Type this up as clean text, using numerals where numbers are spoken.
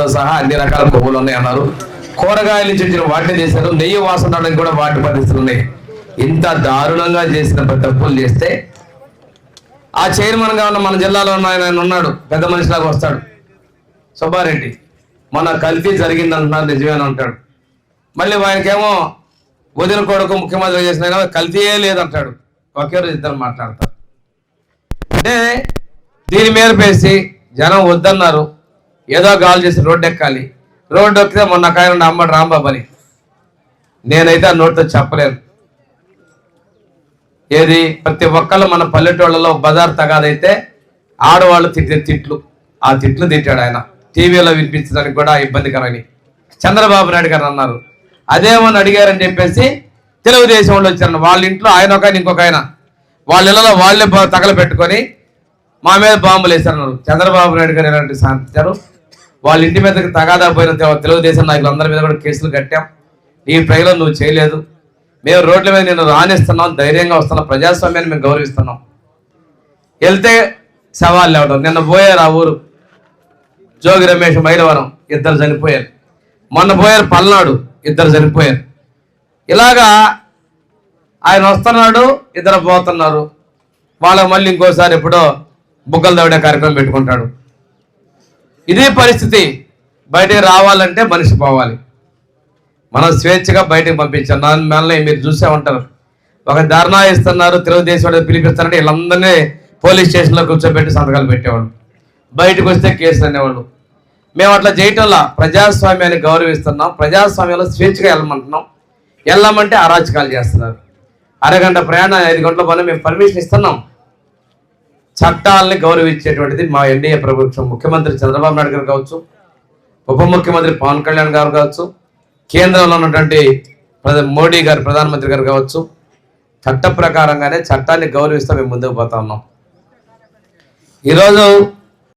కొవ్వులతో సహా అన్ని రకాల కొవ్వులు ఉన్నాయి అన్నారు. కూరగాయల నుంచి వచ్చిన వాటిని చేశారు. నెయ్యి వాసన రావడానికి కూడా వాటి పరిస్థితులు ఉన్నాయి. ఇంత దారుణంగా చేసిన తప్పులు చేస్తే ఆ చైర్మన్ గా ఉన్న మన జిల్లాలో ఉన్న ఆయన ఉన్నాడు, పెద్ద మనిషిలాగా వస్తాడు, సుబ్బారెడ్డి. మన కల్తీ జరిగింది అంటున్నారు, నిజమేనా అంటాడు. మళ్ళీ ఆయనకేమో వదిన కొడుకు ముఖ్యమంత్రి చేసిన కల్తీయే లేదంటాడు. ఒకే రోజు ఇద్దరు మాట్లాడతారు. అంటే దీని మీద పేసి జనం వద్దన్నారు, ఏదో గాలు చేసి రోడ్డు ఎక్కాలి. రోడ్డు ఎక్కితే మొన్న కాయన అమ్మడు రాంబాబు అని, నేనైతే ఆ నోటితో చెప్పలేను. ఏది ప్రతి ఒక్కళ్ళు మన పల్లెటూళ్ళలో బజార్ తగాదైతే ఆడవాళ్ళు తిట్టే తిట్లు, ఆ తిట్లు తిట్టాడు ఆయన. టీవీలో వినిపించడానికి కూడా ఇబ్బందికరని చంద్రబాబు నాయుడు గారు అన్నారు. అదేమని అడిగారని చెప్పేసి తెలుగుదేశం వాళ్ళు వచ్చారు. వాళ్ళ ఇంట్లో ఆయన ఒక ఆయన ఇంకొక ఆయన వాళ్ళ ఇళ్లలో వాళ్ళే తగలపెట్టుకొని మా మీద బాంబులు వేశారన్నారు. చంద్రబాబు నాయుడు గారు ఎలాంటి శాంతించారు? వాళ్ళ ఇంటి మీదకి తగాదా పోయిన తెలుగుదేశం నాయకులందరి మీద కూడా కేసులు కట్టాం. ఈ ప్రజలు నువ్వు చేయలేదు, మేము రోడ్ల మీద నేను రాణిస్తున్నాం, ధైర్యంగా వస్తున్నాం, ప్రజాస్వామ్యాన్ని మేము గౌరవిస్తున్నాం. వెళ్తే సవాళ్ళు లేవడం. నిన్న పోయారు ఆ ఊరు జోగి రమేష్ మైలవరం, ఇద్దరు చనిపోయారు. మొన్న పోయారు పల్నాడు, ఇద్దరు చనిపోయారు. ఇలాగా ఆయన వస్తున్నాడు, ఇద్దరు పోతున్నారు. వాళ్ళకి మళ్ళీ ఇంకోసారి ఎప్పుడో బుగ్గలు దవడే కార్యక్రమం పెట్టుకుంటాడు. ఇదే పరిస్థితి. బయటికి రావాలంటే మనిషి పోవాలి. మనం స్వేచ్ఛగా బయటకు పంపించాం. మనల్ని మీరు చూసే ఉంటారు, ఒక ధర్నా ఇస్తున్నారు, తెలుగుదేశం పిలిపిస్తారంటే వీళ్ళందరినీ పోలీస్ స్టేషన్లో కూర్చోబెట్టి సంతకాలు పెట్టేవాళ్ళు, బయటకు వస్తే కేసులు అనేవాళ్ళు. మేము అట్లా చేయటంలా ప్రజాస్వామ్యాన్ని గౌరవిస్తున్నాం, ప్రజాస్వామ్యంలో స్వేచ్ఛగా వెళ్ళమంటున్నాం. వెళ్ళమంటే అరాచకాలు చేస్తున్నారు. అరగంట ప్రయాణం 5 గంటల పని మేము పర్మిషన్ ఇస్తున్నాం. చట్టాలని గౌరవించేటువంటిది మా ఎన్డీఏ ప్రభుత్వం, ముఖ్యమంత్రి చంద్రబాబు నాయుడు గారు కావచ్చు, ఉప ముఖ్యమంత్రి పవన్ కళ్యాణ్ గారు కావచ్చు, కేంద్రంలో ఉన్నటువంటి మోడీ గారు ప్రధానమంత్రి గారు కావచ్చు, చట్ట ప్రకారంగానే చట్టాన్ని గౌరవిస్తూ మేము ముందుకు పోతా ఉన్నాం. ఈరోజు